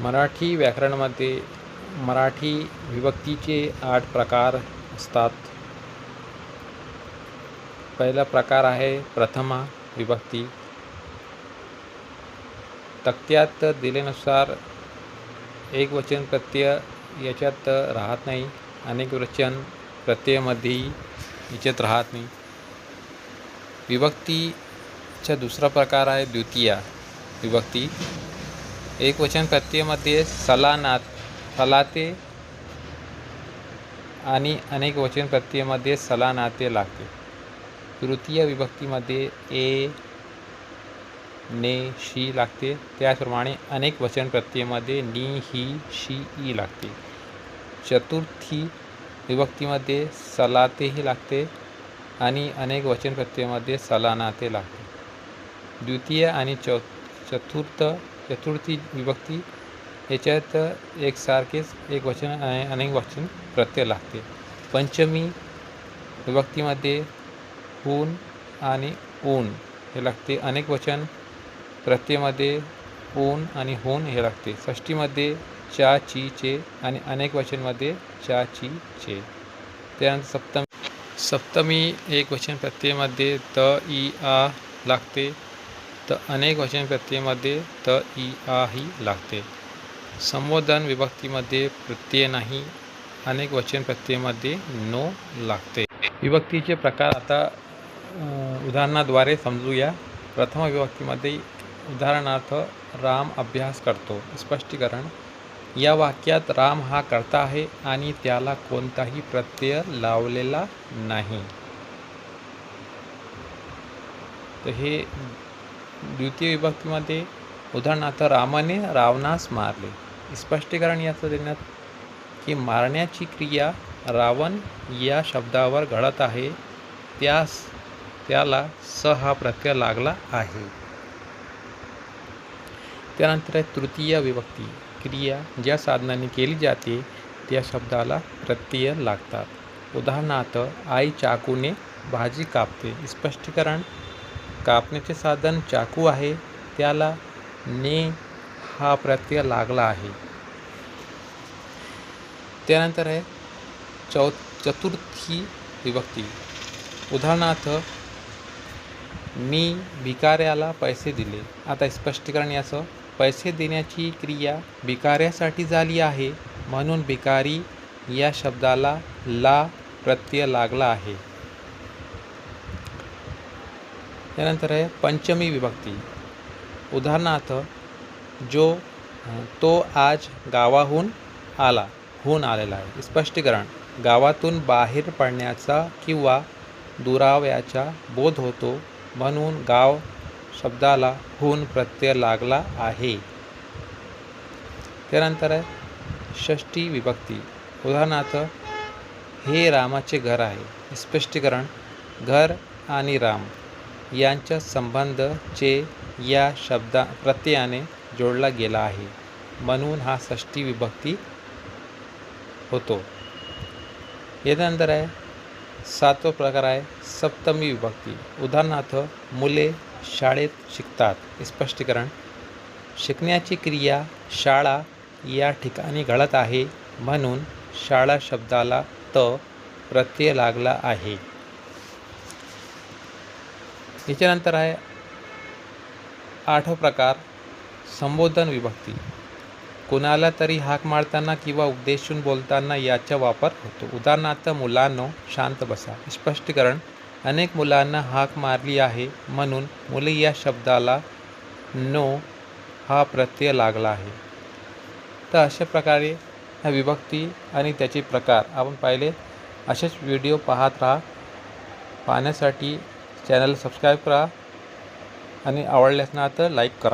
मराठी व्याकरणामध्ये मराठी विभक्तीचे 8 प्रकार असतात. पहिला प्रकार आहे प्रथमा विभक्ती. तक्त्यात दिल्यानुसार एकवचन प्रत्यय याच्यात राहत नाही, अनेक वचन प्रत्ययामध्येही याच्यात राहत नाही. विभक्तीचा दुसरा प्रकार आहे द्वितीय विभक्ती. एकवचन प्रत्ययामध्ये सलाते आणि अनेक वचन प्रत्ययामध्ये सलानाते लागते. तृतीय विभक्तीमध्ये ए, ने, शी लागते. त्याचप्रमाणे अनेक वचन प्रत्ययामध्ये नी, ही, शी, ई लागते. चतुर्थी विभक्तीमध्ये सलातेही लागते आणि अनेक वचन प्रत्ययामध्ये सलानाते लागते. द्वितीय आणि चतुर्थी विभक्ती याच्यात एकसारखेच एक वचन आणि अनेक वचन प्रत्यय लागते. पंचमी विभक्तीमध्ये हून आणि ऊन हे लागते. अनेक वचन प्रत्ययामध्ये ऊन आणि होऊन हे लागते. षष्टीमध्ये चा, ची, चे आणि अनेक वचनमध्ये चा, ची, चे. त्यानंतर सप्तमी एक वचन प्रत्ययामध्ये त, ई, आ लागते. तर अनेक वचन प्रत्ययामध्ये त, ई, आ ही लागते. संबोधन विभक्तीमध्ये प्रत्यय नाही, अनेक वचन प्रत्ययामध्ये नो लागते. विभक्तीचे प्रकार आता उदाहरणाद्वारे समजूया. प्रथम विभक्तीमध्ये उदाहरणार्थ राम अभ्यास करतो. स्पष्टीकरण: या वाक्यात राम हा कर्ता आहे आणि त्याला कोणताही प्रत्यय लावलेला नाही. तर हे द्वितीय विभक्तीमध्ये उदाहरणार्थ रामाने रावणास मारले. स्पष्टीकरण याचं देण्यात की मारण्याची क्रिया रावण या शब्दावर घडत आहे, त्याला स हा प्रत्यय लागला आहे. त्यानंतर आहे तृतीय विभक्ती. क्रिया ज्या साधनाने केली जाते त्या शब्दाला प्रत्यय लागतात. उदाहरणार्थ आई चाकूने भाजी कापते. स्पष्टीकरण: कापण्याचे साधन चाकू आहे, त्याला ने हा प्रत्यय लागला आहे. त्यानंतर आहे चतुर्थी विभक्ती. उदाहरणार्थ मी भिकाऱ्याला पैसे दिले. आता स्पष्टीकरण याचं: पैसे देण्याची क्रिया भिकाऱ्यासाठी झाली आहे, म्हणून भिकारी या शब्दाला ला प्रत्यय लागला आहे. त्यानंतर आहे पंचमी विभक्ती. उदाहरणार्थ तो आज गावाहून आलेला आहे. स्पष्टीकरण: गावातून बाहेर पडण्याचा किंवा दुराव्याचा बोध होतो, म्हणून गाव शब्दाला हून प्रत्यय लागला आहे. त्यानंतर आहे षष्ठी विभक्ती. उदाहरणार्थ हे रामाचे घर आहे. स्पष्टीकरण: घर आणि राम यांचा संबंध चे या प्रत्ययाने जोडला गेला आहे, म्हणून हा षष्ठी विभक्ती होतो. यानंतर आहे सातवा प्रकार आहे सप्तमी विभक्ती. उदाहरणार्थ मुले शाळेत शिकतात. स्पष्टीकरण: शिकण्याची क्रिया शाळा या ठिकाणी घडत आहे, म्हणून शाळा शब्दाला त प्रत्यय लागला आहे. याच्यानंतर आहे आठवा प्रकार संबोधन विभक्ती. कोणाला तरी हाक मारताना किंवा उद्देशून बोलताना याचा वापर होतो. उदाहरणार्थ मुलांनो शांत बसा. स्पष्टीकरण: अनेक मुलांना हाक मारली आहे, म्हणून मुले या शब्दाला नो हा प्रत्यय लागला आहे. तर अशा प्रकारे ह्या विभक्ती आणि त्याचे प्रकार आपण पाहिले. असेच व्हिडिओ पाहण्यासाठी चॅनल सबस्क्राईब करा आणि आवडल्यास ना तर लाईक करा.